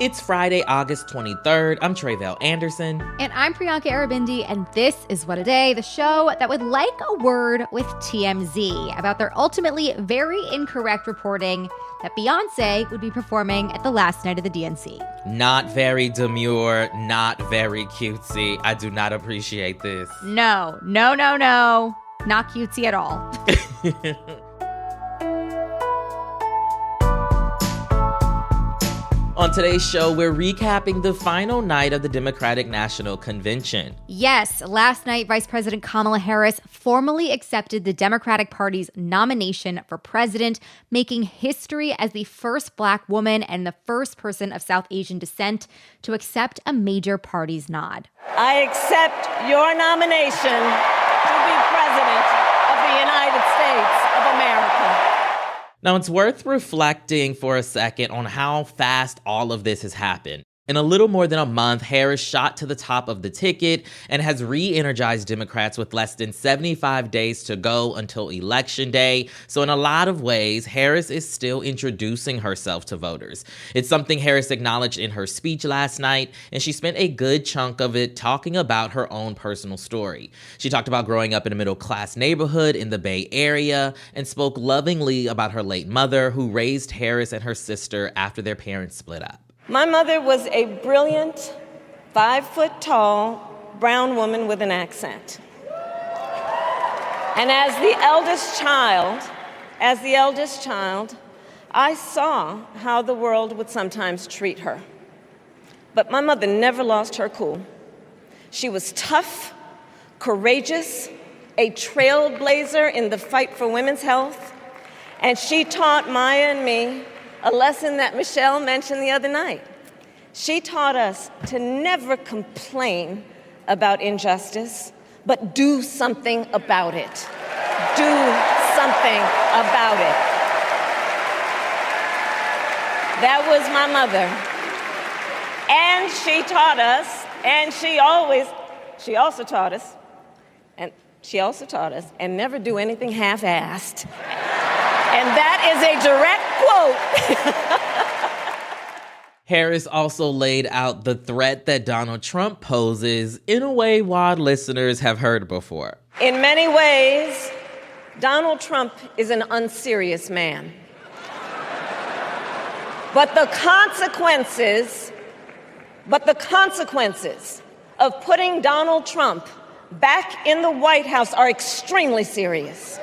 It's Friday, August 23rd. I'm Tre'vell Anderson. And I'm Priyanka Arabindi, and this is What a Day, the show that would like a word with TMZ about their ultimately very incorrect reporting that Beyoncé would be performing at the last night of the DNC. Not very demure, not very cutesy. I do not appreciate this. No. Not cutesy at all. On today's show, we're recapping the final night of the Democratic National Convention. Yes, last night, Vice President Kamala Harris formally accepted the Democratic Party's nomination for president, making history as the first Black woman and the first person of South Asian descent to accept a major party's nod. I accept your nomination to be President of the United States of America. Now, it's worth reflecting for a second on how fast all of this has happened. In a little more than a month, Harris shot to the top of the ticket and has re-energized Democrats with less than 75 days to go until Election Day. So in a lot of ways, Harris is still introducing herself to voters. It's something Harris acknowledged in her speech last night, and she spent a good chunk of it talking about her own personal story. She talked about growing up in a middle-class neighborhood in the Bay Area and spoke lovingly about her late mother, who raised Harris and her sister after their parents split up. My mother was a brilliant, 5-foot-tall, brown woman with an accent. And as the eldest child, I saw how the world would sometimes treat her. But my mother never lost her cool. She was tough, courageous, a trailblazer in the fight for women's health, and she taught Maya and me a lesson that Michelle mentioned the other night. She taught us to never complain about injustice, but do something about it. Do something about it. That was my mother. And she taught us, and she also taught us, and never do anything half-assed. And that is a direct quote. Harris also laid out the threat that Donald Trump poses in a way WAD listeners have heard before. In many ways, Donald Trump is an unserious man. But the consequences of putting Donald Trump back in the White House are extremely serious.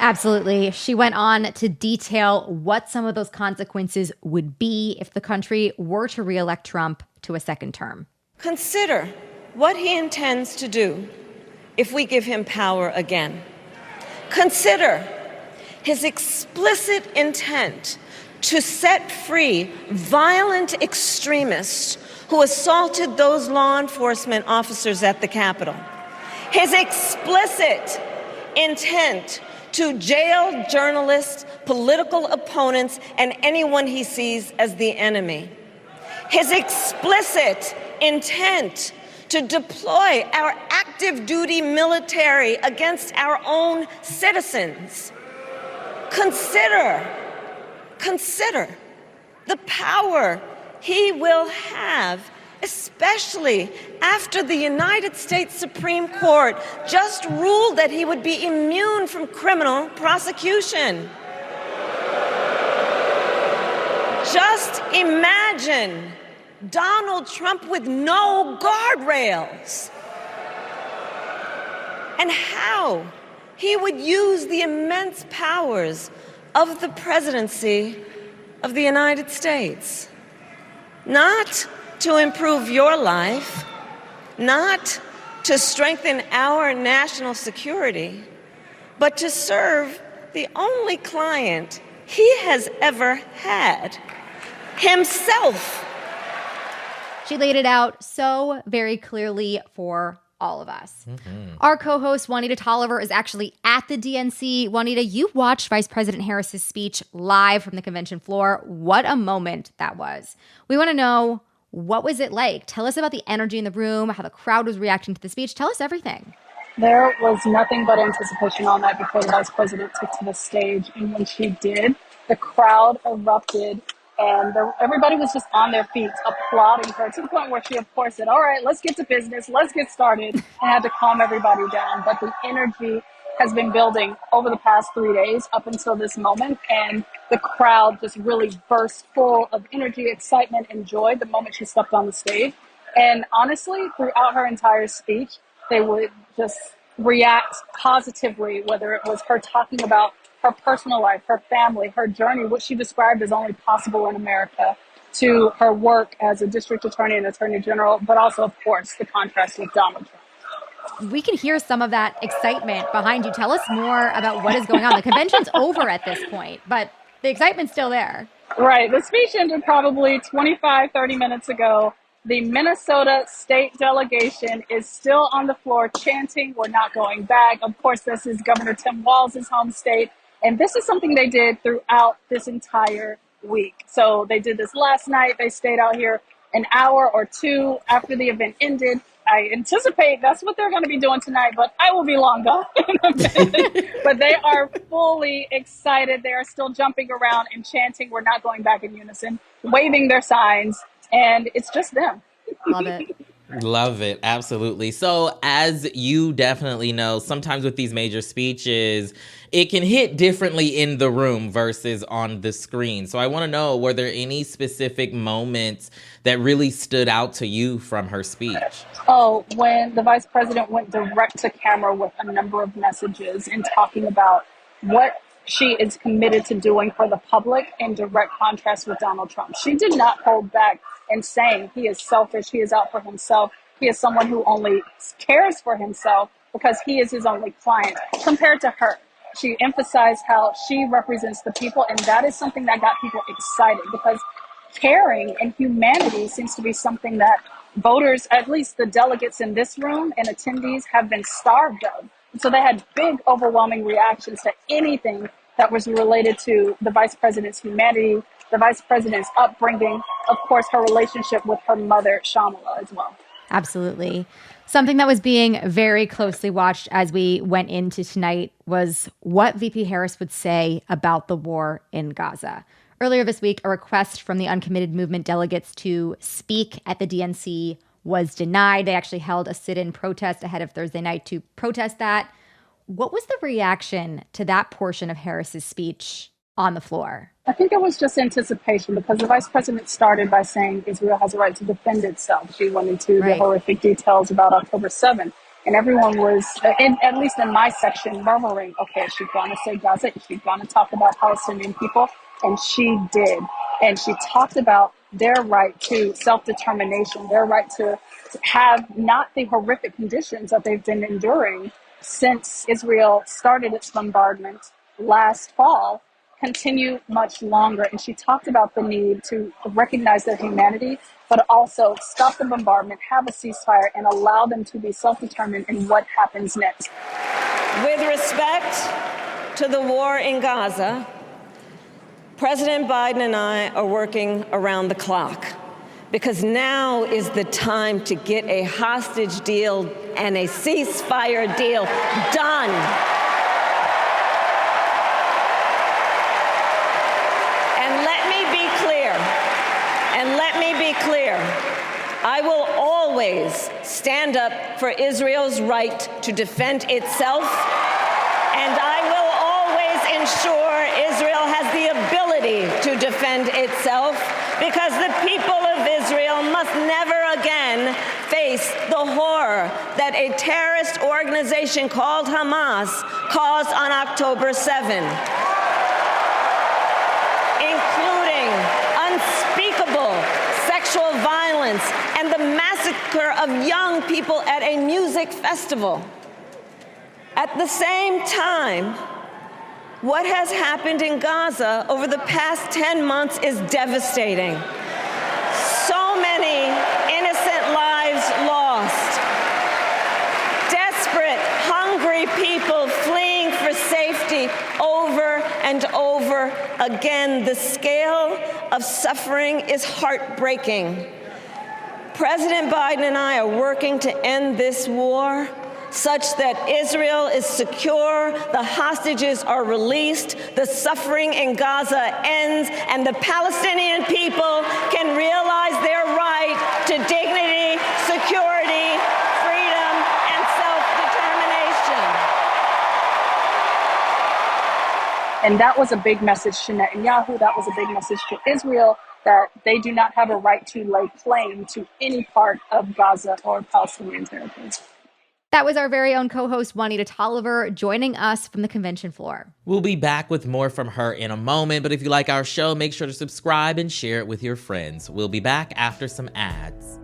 Absolutely. She went on to detail what some of those consequences would be if the country were to reelect Trump to a second term. Consider what he intends to do if we give him power again. Consider his explicit intent to set free violent extremists who assaulted those law enforcement officers at the Capitol. His explicit intent to jail journalists, political opponents, and anyone he sees as the enemy. His explicit intent to deploy our active duty military against our own citizens. Consider the power he will have, especially after the United States Supreme Court just ruled that he would be immune from criminal prosecution. Just imagine Donald Trump with no guardrails, and how he would use the immense powers of the presidency of the United States. Not to improve your life, not to strengthen our national security, but to serve the only client he has ever had, himself. She laid it out so very clearly for all of us. Our co-host, Juanita Tolliver, is actually at the DNC. Juanita, you watched Vice President Harris's speech live from the convention floor. What a moment that was. We want to know, what was it like? Tell us about the energy in the room, how the crowd was reacting to the speech. Tell us everything. There was nothing but anticipation all night before the vice president took to the stage. And when she did, the crowd erupted And everybody was just on their feet applauding her to the point where she, of course, said, all right, let's get to business. Let's get started, and had to calm everybody down. But the energy has been building over the past 3 days up until this moment. And the crowd just really burst full of energy, excitement, and joy the moment she stepped on the stage. And honestly, throughout her entire speech, they would just react positively, whether it was her talking about her personal life, her family, her journey, what she described as only possible in America, to her work as a district attorney and attorney general, but also, of course, the contrast with Donald Trump. We can hear some of that excitement behind you. Tell us more about what is going on. The convention's over at this point, but the excitement's still there. Right. The speech ended probably 25, 30 minutes ago. The Minnesota state delegation is still on the floor chanting, "We're not going back." Of course, this is Governor Tim Walz's home state. And this is something they did throughout this entire week. So they did this last night. They stayed out here an hour or two after the event ended. I anticipate that's what they're going to be doing tonight, but I will be long gone in a minute. But they are fully excited. They are still jumping around and chanting, "We're not going back," in unison, waving their signs, and it's just them. Love it. Love it. Absolutely. So as you definitely know, sometimes with these major speeches, it can hit differently in the room versus on the screen. So I want to know, were there any specific moments that really stood out to you from her speech? Oh, when the vice president went direct to camera with a number of messages and talking about what she is committed to doing for the public, in direct contrast with Donald Trump. She did not hold back in saying he is selfish, he is out for himself, he is someone who only cares for himself because he is his only client, compared to her. She emphasized how she represents the people, and that is something that got people excited, because caring and humanity seems to be something that voters, at least the delegates in this room and attendees, have been starved of. And so they had big, overwhelming reactions to anything that was related to the vice president's humanity, the vice president's upbringing, of course, her relationship with her mother, Shamala, as well. Absolutely. Something that was being very closely watched as we went into tonight was what VP Harris would say about the war in Gaza. Earlier this week, a request from the uncommitted movement delegates to speak at the DNC was denied. They actually held a sit-in protest ahead of Thursday night to protest that. What was the reaction to that portion of Harris's speech on the floor? I think it was just anticipation, because the vice president started by saying Israel has a right to defend itself. She went into the horrific details about October 7th. And everyone was, at least in my section, murmuring, okay, is she going to say Gaza? Is she going to talk about Palestinian people? And she did. And she talked about their right to self-determination, their right to have not the horrific conditions that they've been enduring since Israel started its bombardment last fall, continue much longer. And she talked about the need to recognize their humanity, but also stop the bombardment, have a ceasefire, and allow them to be self-determined in what happens next. With respect to the war in Gaza, President Biden and I are working around the clock, because now is the time to get a hostage deal and a ceasefire deal done. And let me be clear, I will always stand up for Israel's right to defend itself, and I will always ensure Israel has the ability to defend itself, because the people of Israel must never again face the horror that a terrorist organization called Hamas caused on October 7, including unspeakable sexual violence and the massacre of young people at a music festival. At the same time, what has happened in Gaza over the past 10 months is devastating. So many innocent lives lost. Desperate, hungry people fleeing for safety over and over again. The scale of suffering is heartbreaking. President Biden and I are working to end this war, such that Israel is secure, the hostages are released, the suffering in Gaza ends, and the Palestinian people can realize their right to dignity, security, freedom, and self-determination. And that was a big message to Netanyahu. That was a big message to Israel, that they do not have a right to lay claim to any part of Gaza or Palestinian territory. That was our very own co-host Juanita Tolliver joining us from the convention floor. We'll be back with more from her in a moment, but if you like our show, make sure to subscribe and share it with your friends. We'll be back after some ads.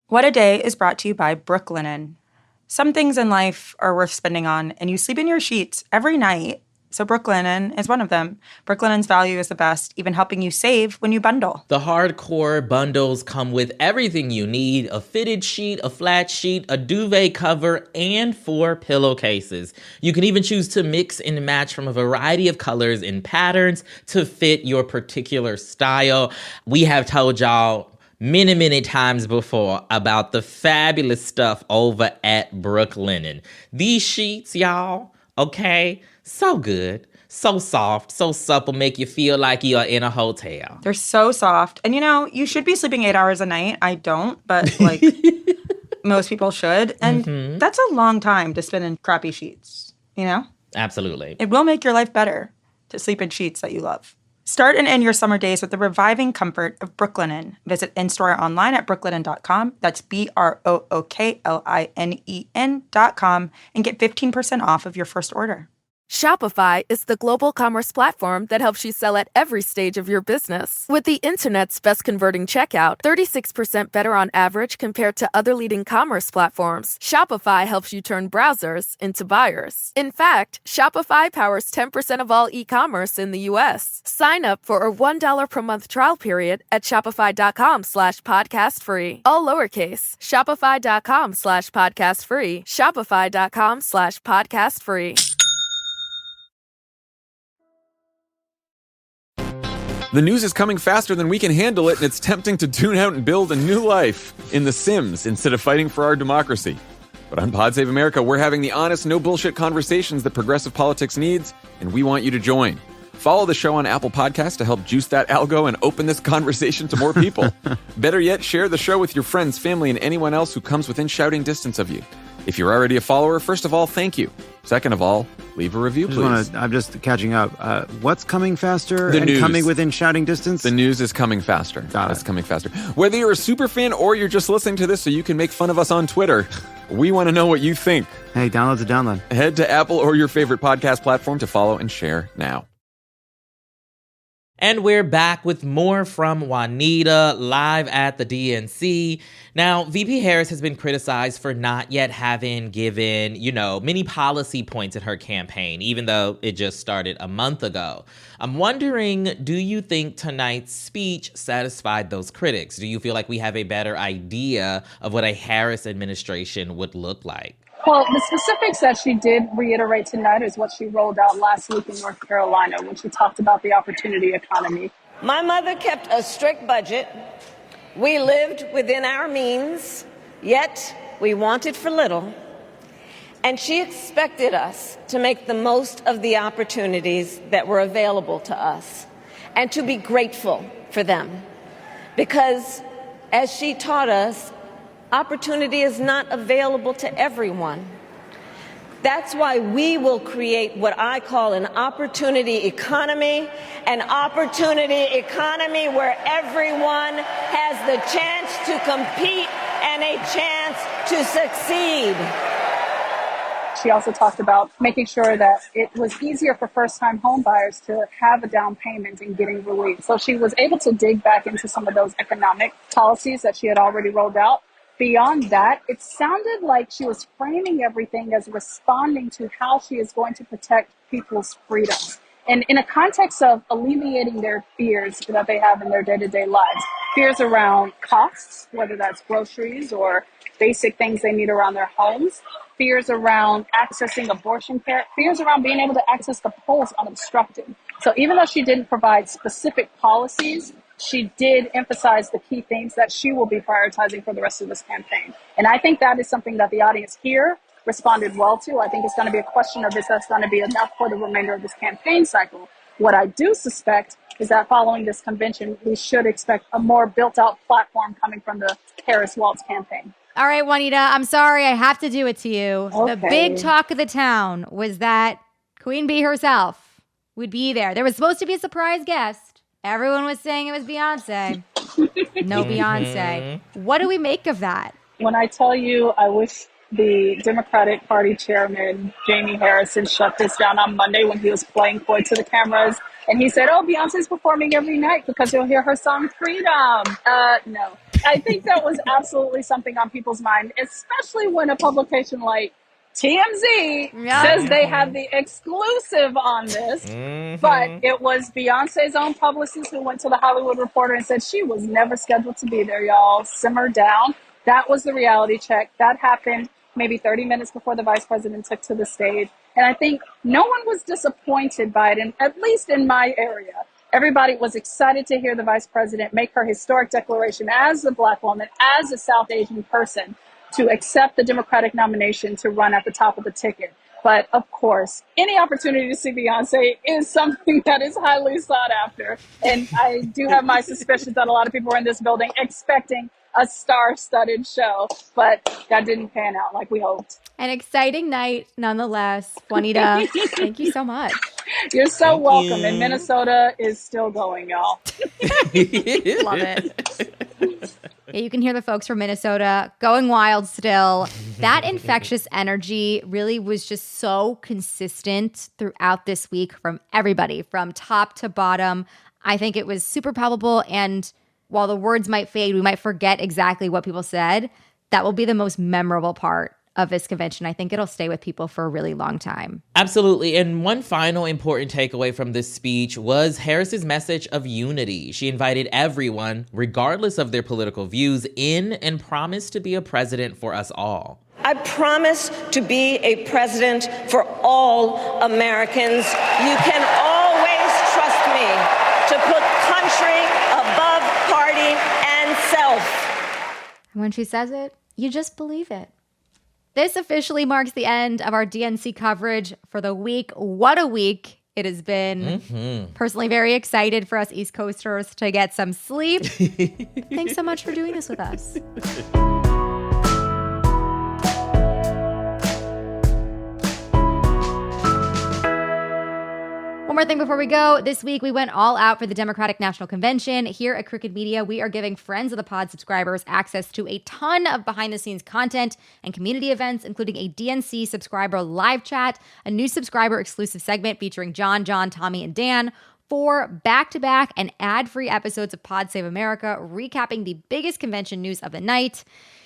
What a Day is brought to you by Brooklinen. Some things in life are worth spending on, and you sleep in your sheets every night. So Brooklinen is one of them. Brooklinen's value is the best, even helping you save when you bundle. The hardcore bundles come with everything you need: a fitted sheet, a flat sheet, a duvet cover, and 4 pillowcases. You can even choose to mix and match from a variety of colors and patterns to fit your particular style. We have told y'all many times before about the fabulous stuff over at Brooklinen. These sheets, y'all, okay? So good, so soft, so supple, make you feel like you are in a hotel. They're so soft. And you should be sleeping 8 hours a night. I don't, but most people should. And that's a long time to spend in crappy sheets, Absolutely. It will make your life better to sleep in sheets that you love. Start and end your summer days with the reviving comfort of Brooklinen. Visit in-store or online at brooklinen.com. That's BROOKLINEN.com and get 15% off of your first order. Shopify is the global commerce platform that helps you sell at every stage of your business. With the internet's best converting checkout, 36% better on average compared to other leading commerce platforms, Shopify helps you turn browsers into buyers. In fact, Shopify powers 10% of all e-commerce in the U.S. Sign up for a $1 per month trial period at shopify.com/podcast-free. All lowercase, shopify.com/podcast-free, shopify.com/podcast-free. The news is coming faster than we can handle it, and it's tempting to tune out and build a new life in The Sims instead of fighting for our democracy. But on Pod Save America, we're having the honest, no bullshit conversations that progressive politics needs, and we want you to join. Follow the show on Apple Podcasts to help juice that algo and open this conversation to more people. Better yet, share the show with your friends, family, and anyone else who comes within shouting distance of you. If you're already a follower, first of all, thank you. Second of all, leave a review, please. I'm just catching up. What's coming faster The news. Coming within shouting distance? The news is coming faster. Got it. It's coming faster. Whether you're a super fan or you're just listening to this so you can make fun of us on Twitter, we want to know what you think. Hey, download's a download. Head to Apple or your favorite podcast platform to follow and share now. And we're back with more from Juanita live at the DNC. Now, VP Harris has been criticized for not yet having given, many policy points in her campaign, even though it just started a month ago. I'm wondering, do you think tonight's speech satisfied those critics? Do you feel like we have a better idea of what a Harris administration would look like? Well, the specifics that she did reiterate tonight is what she rolled out last week in North Carolina when she talked about the opportunity economy. My mother kept a strict budget. We lived within our means, yet we wanted for little. And she expected us to make the most of the opportunities that were available to us and to be grateful for them. Because, as she taught us, opportunity is not available to everyone. That's why we will create what I call an opportunity economy where everyone has the chance to compete and a chance to succeed. She also talked about making sure that it was easier for first-time home buyers to have a down payment and getting relief. So she was able to dig back into some of those economic policies that she had already rolled out. Beyond that, it sounded like she was framing everything as responding to how she is going to protect people's freedoms. And in a context of alleviating their fears that they have in their day-to-day lives, fears around costs, whether that's groceries or basic things they need around their homes, fears around accessing abortion care, fears around being able to access the polls unobstructed. So even though she didn't provide specific policies, she did emphasize the key themes that she will be prioritizing for the rest of this campaign. And I think that is something that the audience here responded well to. I think it's going to be a question of if that's going to be enough for the remainder of this campaign cycle. What I do suspect is that following this convention, we should expect a more built-out platform coming from the Harris-Walz campaign. All right, Juanita, I'm sorry. I have to do it to you. Okay. The big talk of the town was that Queen Bee herself would be there. There was supposed to be a surprise guest. Everyone was saying it was Beyonce. No Beyonce. What do we make of that? When I tell you, I wish the Democratic Party chairman, Jamie Harrison, shut this down on Monday when he was playing coy to the cameras. And he said, Beyonce's performing every night because you'll hear her song Freedom. No. I think that was absolutely something on people's mind, especially when a publication like TMZ says they have the exclusive on this. But it was Beyonce's own publicist who went to the Hollywood Reporter and said she was never scheduled to be there, y'all. Simmer down. That was the reality check. That happened maybe 30 minutes before the vice president took to the stage. And I think no one was disappointed by it, and at least in my area. Everybody was excited to hear the vice president make her historic declaration as a Black woman, as a South Asian person, to accept the Democratic nomination to run at the top of the ticket. But of course, any opportunity to see Beyonce is something that is highly sought after. And I do have my suspicions that a lot of people were in this building expecting a star-studded show, but that didn't pan out like we hoped. An exciting night nonetheless. Juanita, thank you so much. You're so welcome. And Minnesota is still going, y'all. Love it. Yeah, you can hear the folks from Minnesota going wild still. That infectious energy really was just so consistent throughout this week from everybody, from top to bottom. I think it was super palpable, and while the words might fade, we might forget exactly what people said. That will be the most memorable part of this convention. I think it'll stay with people for a really long time. Absolutely. And one final important takeaway from this speech was Harris's message of unity. She invited everyone, regardless of their political views, in and promised to be a president for us all. I promise to be a president for all Americans. You can always trust me to put country above party and self. And when she says it, you just believe it. This officially marks the end of our DNC coverage for the week. What a week it has been. Personally very excited for us East Coasters to get some sleep. Thanks so much for doing this with us. One more thing before we go. This week, we went all out for the Democratic National Convention. Here at Crooked Media, we are giving Friends of the Pod subscribers access to a ton of behind-the-scenes content and community events, including a DNC subscriber live chat, a new subscriber exclusive segment featuring John, Tommy, and Dan, 4 back-to-back and ad-free episodes of Pod Save America, recapping the biggest convention news of the night.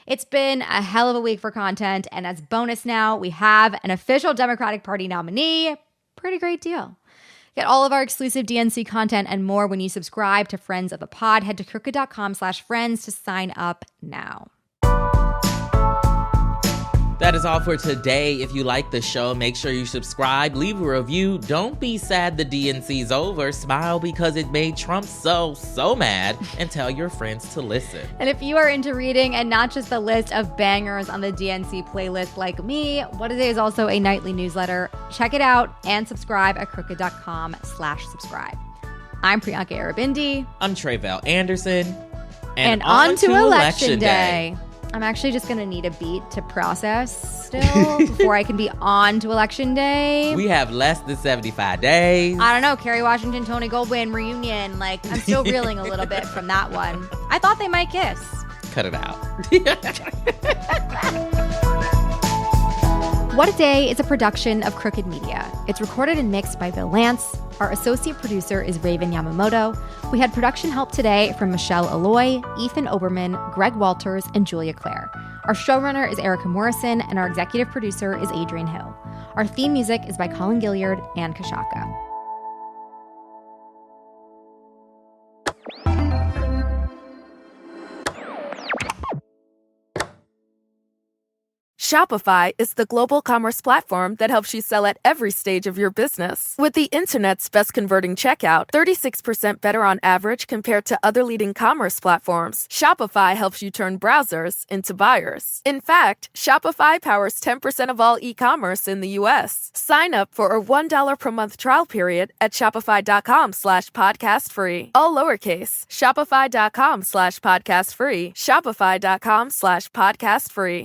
It's been a hell of a week for content, and as bonus now, we have an official Democratic Party nominee. Pretty great deal. Get all of our exclusive DNC content and more when you subscribe to Friends of the Pod. Head to crooked.com/friends to sign up now. That is all for today. If you like the show, make sure you subscribe, leave a review. Don't be sad the DNC's over. Smile because it made Trump so mad, and tell your friends to listen. And if you are into reading and not just the list of bangers on the DNC playlist like me, What A Day is also a nightly newsletter. Check it out and subscribe at crooked.com/subscribe. I'm Priyanka Arabindi. I'm Tre'vell Anderson. And on to Election Day. I'm actually just going to need a beat to process still before I can be on to Election Day. We have less than 75 days. I don't know. Kerry Washington, Tony Goldwyn reunion. Like, I'm still reeling a little bit from that one. I thought they might kiss. Cut it out. What a Day is a production of Crooked Media. It's recorded and mixed by Bill Lance. Our associate producer is Raven Yamamoto. We had production help today from Michelle Alloy, Ethan Oberman, Greg Walters, and Julia Clare. Our showrunner is Erica Morrison, and our executive producer is Adrian Hill. Our theme music is by Colin Gilliard and Kashaka. Shopify is the global commerce platform that helps you sell at every stage of your business. With the internet's best converting checkout, 36% better on average compared to other leading commerce platforms, Shopify helps you turn browsers into buyers. In fact, Shopify powers 10% of all e-commerce in the U.S. Sign up for a $1 per month trial period at shopify.com/podcast free. All lowercase, shopify.com/podcast free, shopify.com/podcast free.